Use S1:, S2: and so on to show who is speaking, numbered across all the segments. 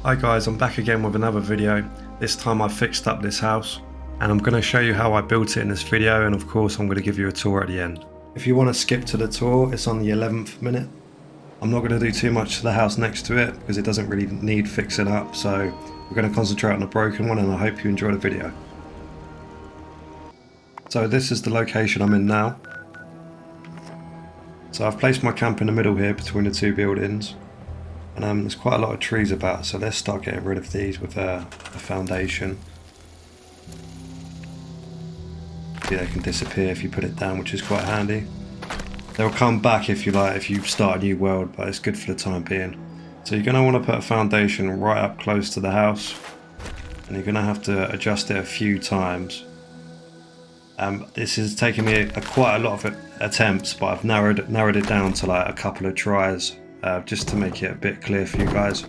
S1: Hi guys, I'm back again with another video. This time I've fixed up this house and I'm going to show you how I built it in this video, and of course I'm going to give you a tour at the end. If you want to skip to the tour, it's on the 11th minute. I'm not going to do too much to the house next to it because it doesn't really need fixing up, so we're going to concentrate on the broken one, and I hope you enjoy the video. So this is the location I'm in now. So I've placed my camp in the middle here between the two buildings. And there's quite a lot of trees about, so let's start getting rid of these with a foundation. See, they can disappear if you put it down, which is quite handy. They'll come back if you like, if you start a new world, but it's good for the time being. So you're going to want to put a foundation right up close to the house, and you're going to have to adjust it a few times. This is taking me quite a lot of attempts, but I've narrowed it down to like a couple of tries. Just to make it a bit clear for you guys.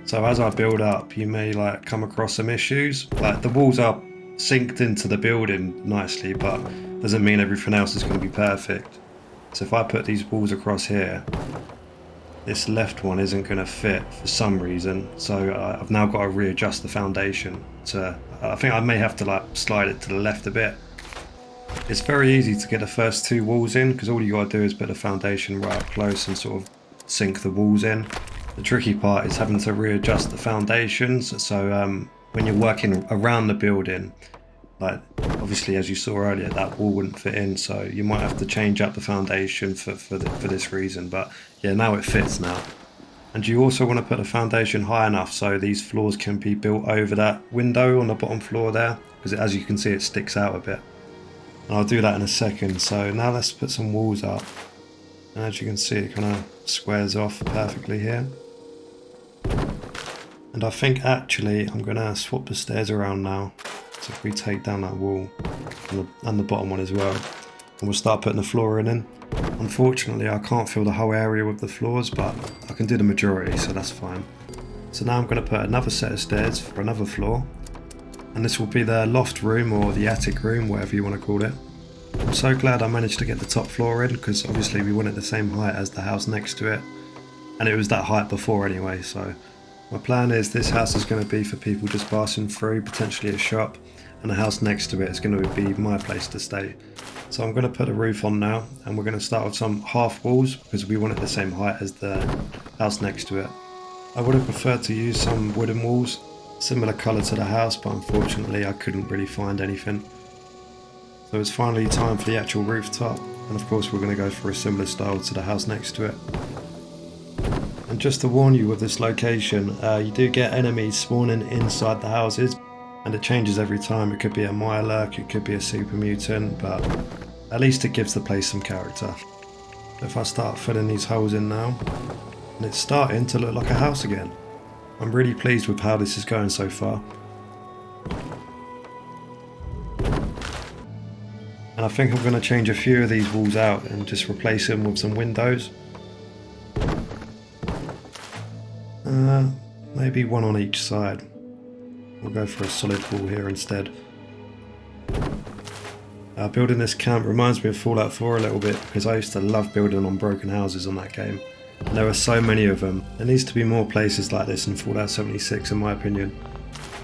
S1: So as I build up, you may like come across some issues. Like the walls are synced into the building nicely, but doesn't mean everything else is going to be perfect. So if I put these walls across here, this left one isn't going to fit for some reason. So I've now got to readjust the foundation. I think I may have to like slide it to the left a bit. It's very easy to get the first two walls in because all you got to do is put the foundation right up close and sort of sink the walls in. The tricky part is having to readjust the foundations. So when you're working around the building, like obviously as you saw earlier, that wall wouldn't fit in, so you might have to change up the foundation for this reason. But yeah, now it fits now. And you also want to put the foundation high enough so these floors can be built over that window on the bottom floor there, because as you can see it sticks out a bit. And I'll do that in a second. So now let's put some walls up, and as you can see it kind of squares off perfectly here. And I think actually I'm going to swap the stairs around now. So if we take down that wall and the bottom one as well, and we'll start putting the flooring in. Unfortunately I can't fill the whole area with the floors, but I can do the majority, so that's fine. So now I'm going to put another set of stairs for another floor. And this will be the loft room or the attic room, whatever you want to call it. I'm so glad I managed to get the top floor in, because obviously we want it the same height as the house next to it. And it was that height before anyway, so my plan is this house is going to be for people just passing through, potentially a shop, and the house next to it is going to be my place to stay. So I'm going to put a roof on now, and we're going to start with some half walls because we want it the same height as the house next to it. I would have preferred to use some wooden walls, similar colour to the house, but unfortunately I couldn't really find anything. So it's finally time for the actual rooftop, and of course we're going to go for a similar style to the house next to it. And just to warn you with this location, you do get enemies spawning inside the houses, and it changes every time. It could be a Mirelurk, it could be a super mutant, but at least it gives the place some character. If I start filling these holes in now, and it's starting to look like a house again. I'm really pleased with how this is going so far. And I think I'm going to change a few of these walls out and just replace them with some windows. Maybe one on each side. We'll go for a solid wall here instead. Building this camp reminds me of Fallout 4 a little bit, because I used to love building on broken houses on that game. And there are so many of them. There needs to be more places like this in Fallout 76 in my opinion.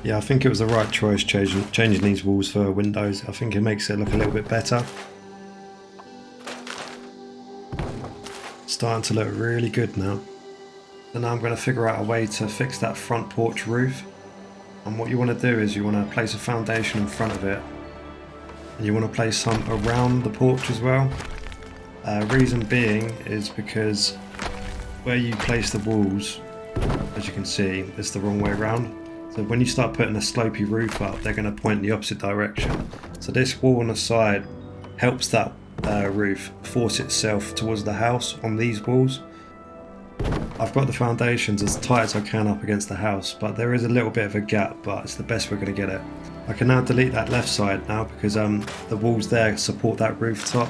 S1: Yeah, I think it was the right choice changing these walls for windows. I think it makes it look a little bit better. Starting to look really good now. So now I'm going to figure out a way to fix that front porch roof. And what you want to do is you want to place a foundation in front of it. And you want to place some around the porch as well. Reason being is because where you place the walls, as you can see, it's the wrong way around. So when you start putting a slopey roof up, they're going to point the opposite direction. So this wall on the side helps that roof force itself towards the house on these walls. I've got the foundations as tight as I can up against the house, but there is a little bit of a gap, but it's the best we're going to get it. I can now delete that left side now because the walls there support that rooftop.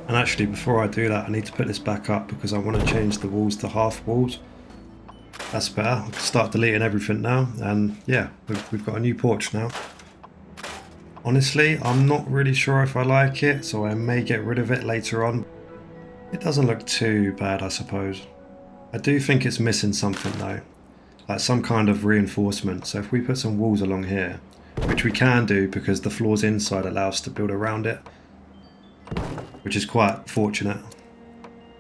S1: And actually before I do that I need to put this back up because I want to change the walls to half walls. That's better. I can start deleting everything now, and yeah, we've got a new porch now. Honestly, I'm not really sure if I like it, so I may get rid of it later on. It doesn't look too bad, I suppose. I do think it's missing something though. like some kind of reinforcement. So if we put some walls along here, which we can do because the floors inside allow us to build around it, which is quite fortunate.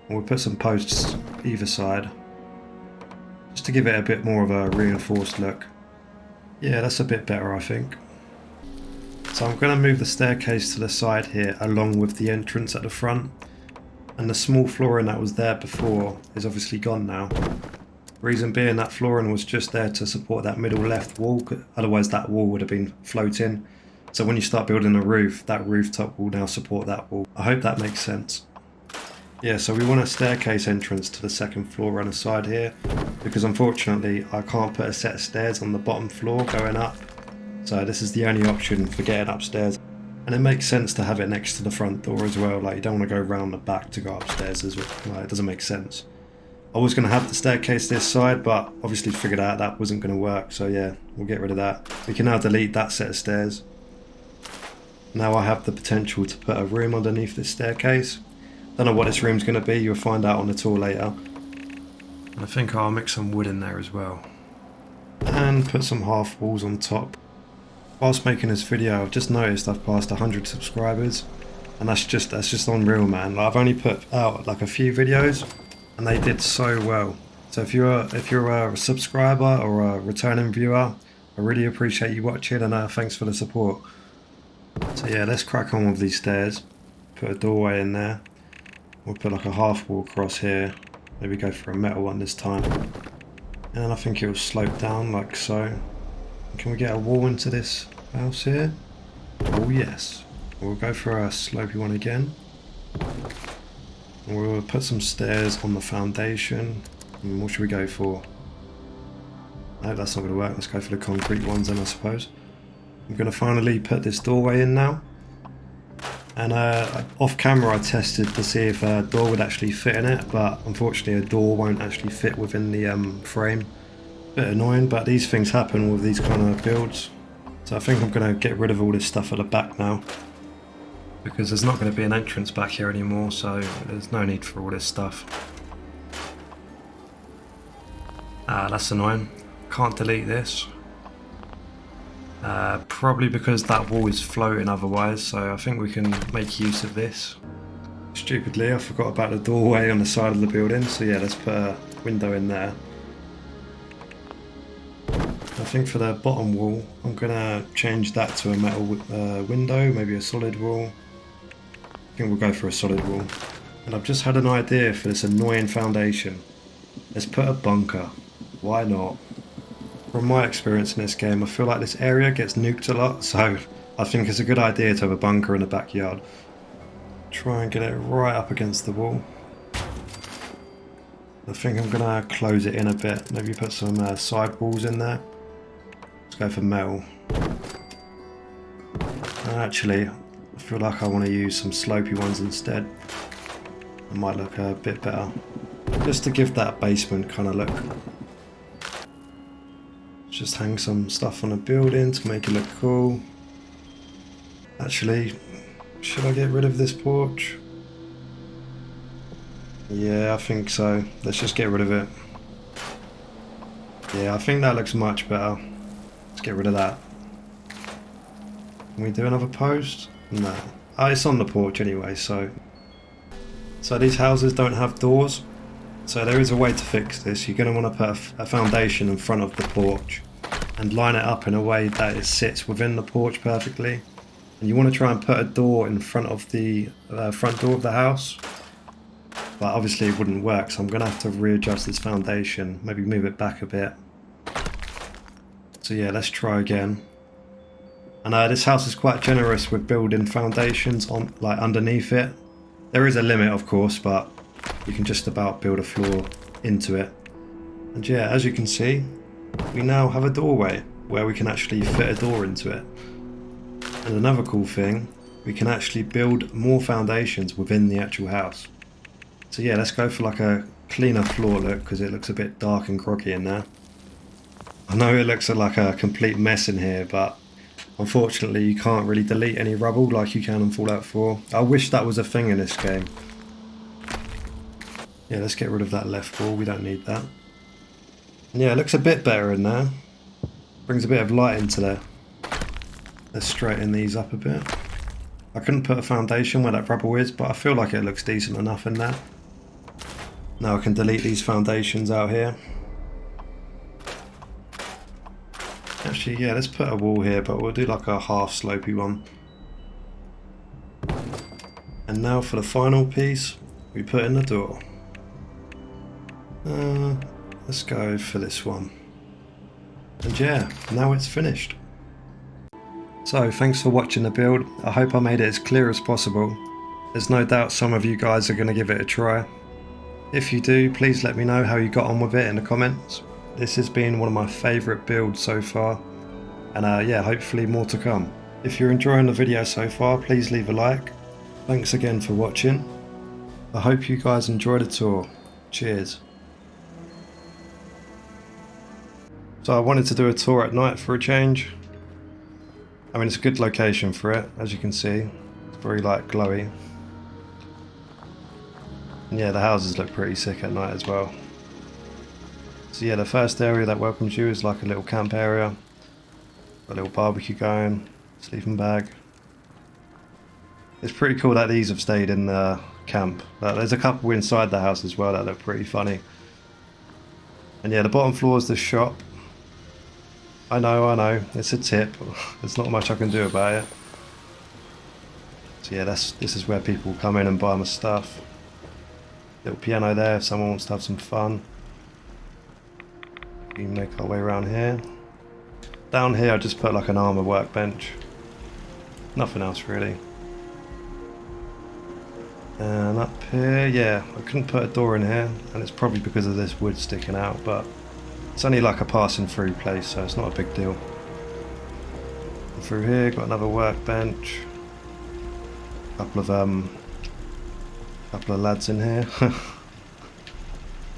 S1: And we'll put some posts either side, just to give it a bit more of a reinforced look. Yeah, that's a bit better, I think. So I'm going to move the staircase to the side here along with the entrance at the front. And the small flooring that was there before is obviously gone now. Reason being that flooring was just there to support that middle left wall, otherwise that wall would have been floating. So when you start building a roof, that rooftop will now support that wall. I hope that makes sense. Yeah, so we want a staircase entrance to the second floor on the side here, because unfortunately I can't put a set of stairs on the bottom floor going up. So this is the only option for getting upstairs. And it makes sense to have it next to the front door as well. Like, you don't want to go around the back to go upstairs as well. Like, it doesn't make sense. I was going to have the staircase this side, but obviously figured out that wasn't going to work. So yeah, we'll get rid of that. We can now delete that set of stairs. Now I have the potential to put a room underneath this staircase. Don't know what this room's going to be. You'll find out on the tour later. And I think I'll mix some wood in there as well. And put some half walls on top. Whilst making this video, I've just noticed I've passed 100 subscribers, and that's just unreal, man. Like, I've only put out like a few videos, and they did so well. So if you're a subscriber or a returning viewer, I really appreciate you watching, and thanks for the support. So yeah, let's crack on with these stairs. Put a doorway in there. We'll put like a half wall across here. Maybe go for a metal one this time. And I think it will slope down like so. Can we get a wall into this house here? Oh yes. We'll go for a slopey one again. And we'll put some stairs on the foundation. And what should we go for? No, that's not going to work. Let's go for the concrete ones then, I suppose. I'm going to finally put this doorway in now. And off camera I tested to see if a door would actually fit in it, but unfortunately a door won't actually fit within the frame. Bit annoying, but these things happen with these kind of builds. So I think I'm going to get rid of all this stuff at the back now, because there's not going to be an entrance back here anymore, so there's no need for all this stuff. That's annoying. Can't delete this. Probably because that wall is floating otherwise, so I think we can make use of this. Stupidly, I forgot about the doorway on the side of the building, so yeah, let's put a window in there. I think for the bottom wall, I'm going to change that to a metal window, maybe a solid wall. I think we'll go for a solid wall. And I've just had an idea for this annoying foundation. Let's put a bunker. Why not? From my experience in this game, I feel like this area gets nuked a lot, so I think it's a good idea to have a bunker in the backyard. Try and get it right up against the wall. I think I'm going to close it in a bit, maybe put some side walls in there. Let's go for metal. Actually, I feel like I want to use some slopey ones instead. It might look a bit better. Just to give that basement kind of look. Just hang some stuff on the building to make it look cool. Actually, should I get rid of this porch? Yeah, I think so. Let's just get rid of it. Yeah, I think that looks much better. Let's get rid of that. Can we do another post? No. Oh, it's on the porch anyway, so... So these houses don't have doors. So there is a way to fix this. You're going to want to put a foundation in front of the porch and line it up in a way that it sits within the porch perfectly. And you want to try and put a door in front of the front door of the house. But obviously it wouldn't work, so I'm going to have to readjust this foundation, maybe move it back a bit. So yeah, let's try again. And this house is quite generous with building foundations on, like, underneath it. There is a limit, of course, but you can just about build a floor into it. And yeah, as you can see, we now have a doorway where we can actually fit a door into it. And another cool thing, we can actually build more foundations within the actual house. So yeah, let's go for like a cleaner floor look, because it looks a bit dark and groggy in there. I know it looks like a complete mess in here, but unfortunately you can't really delete any rubble like you can in Fallout 4. I wish that was a thing in this game. Yeah, let's get rid of that left wall, we don't need that. Yeah, it looks a bit better in there. Brings a bit of light into there. Let's straighten these up a bit. I couldn't put a foundation where that rubble is, but I feel like it looks decent enough in there. Now I can delete these foundations out here. Actually, yeah, let's put a wall here, but we'll do like a half slopey one. And now for the final piece, we put in the door. Let's go for this one. And yeah, now it's finished. So thanks for watching the build. I hope I made it as clear as possible. There's no doubt some of you guys are going to give it a try. If you do, please let me know how you got on with it in the comments. This has been one of my favourite builds so far, and yeah, hopefully more to come. If you're enjoying the video so far, please leave a like. Thanks again for watching. I hope you guys enjoy the tour. Cheers. So I wanted to do a tour at night for a change. I mean, it's a good location for it, as you can see. It's very like glowy. And yeah, the houses look pretty sick at night as well. So yeah, the first area that welcomes you is like a little camp area. Got a little barbecue going, sleeping bag. It's pretty cool that these have stayed in the camp. There's a couple inside the house as well that look pretty funny. And yeah, the bottom floor is the shop. I know, it's a tip. There's not much I can do about it. So yeah, this is where people come in and buy my stuff. Little piano there if someone wants to have some fun. We can make our way around here. Down here I just put like an armour workbench. Nothing else really. And up here, yeah, I couldn't put a door in here, and it's probably because of this wood sticking out, but it's only like a passing through place, so it's not a big deal. And through here, got another workbench. Couple of lads in here.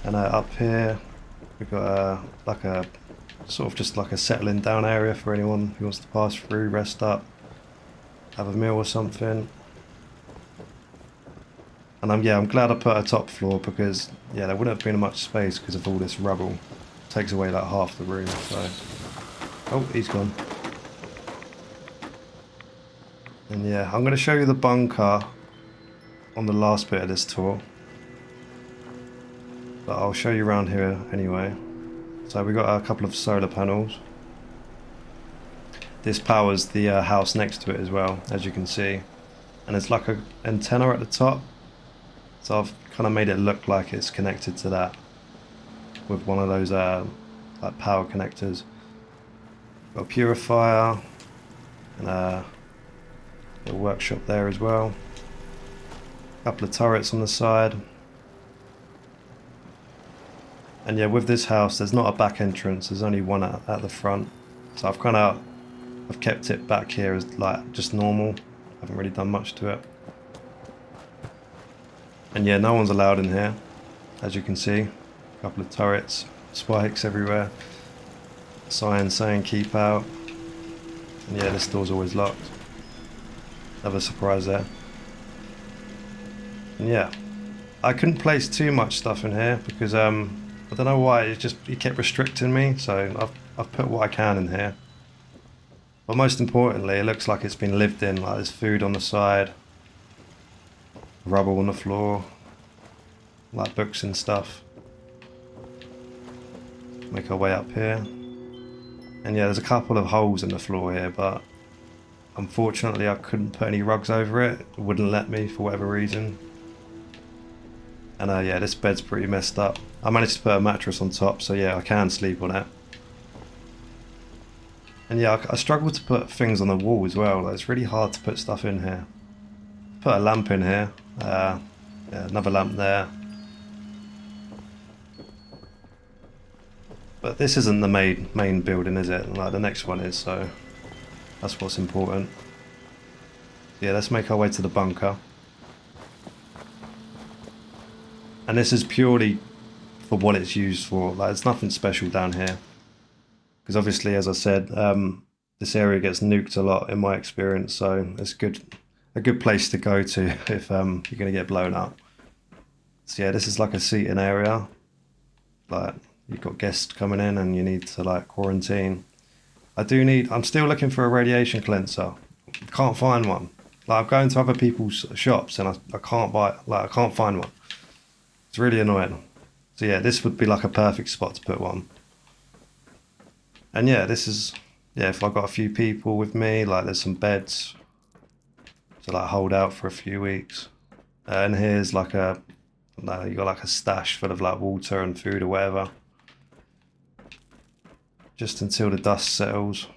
S1: And up here, we've got like a sort of just like a settling down area for anyone who wants to pass through, rest up, have a meal or something. And I'm glad I put a top floor because yeah, there wouldn't have been much space because of all this rubble. It takes away like half the room. So, oh, he's gone. And yeah, I'm going to show you the bunker on the last bit of this tour, but I'll show you around here anyway. So we got a couple of solar panels. This powers the house next to it as well, as you can see, and it's like an antenna at the top. So I've kind of made it look like it's connected to that with one of those like power connectors. Got a purifier and a little workshop there as well. A couple of turrets on the side. And yeah, with this house there's not a back entrance, there's only one at the front. So I've kept it back here as like just normal. I haven't really done much to it. And yeah, no one's allowed in here, as you can see. A couple of turrets, spikes everywhere. Sign saying keep out. And yeah, this door's always locked. Another surprise there. And yeah, I couldn't place too much stuff in here because I don't know why, it kept restricting me, so I've put what I can in here. But most importantly, it looks like it's been lived in, like there's food on the side. Rubble on the floor, like books and stuff. Make our way up here. And yeah, there's a couple of holes in the floor here, but unfortunately I couldn't put any rugs over it. It wouldn't let me for whatever reason. And yeah, this bed's pretty messed up. I managed to put a mattress on top, so yeah, I can sleep on it. And yeah, I struggle to put things on the wall as well. Like, it's really hard to put stuff in here. Put a lamp in here. Yeah, another lamp there. But this isn't the main building, is it? Like the next one is, so that's what's important. Yeah, let's make our way to the bunker. And this is purely for what it's used for. Like, there's nothing special down here. Because obviously, as I said, this area gets nuked a lot in my experience, so it's a good place to go to if you're going to get blown up. So yeah, this is like a seating area. Like, you've got guests coming in and you need to like quarantine. I'm still looking for a radiation cleanser. Can't find one. Like, I'm going to other people's shops and I can't I can't find one. It's really annoying. So yeah, this would be like a perfect spot to put one. And yeah, if I've got a few people with me, like there's some beds to like hold out for a few weeks. And here's like you got like a stash full of like water and food or whatever. Just until the dust settles.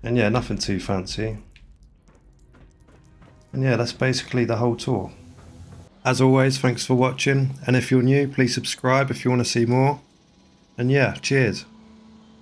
S1: And yeah, nothing too fancy. And yeah, that's basically the whole tour. As always, thanks for watching. And if you're new, please subscribe if you want to see more. And yeah, cheers.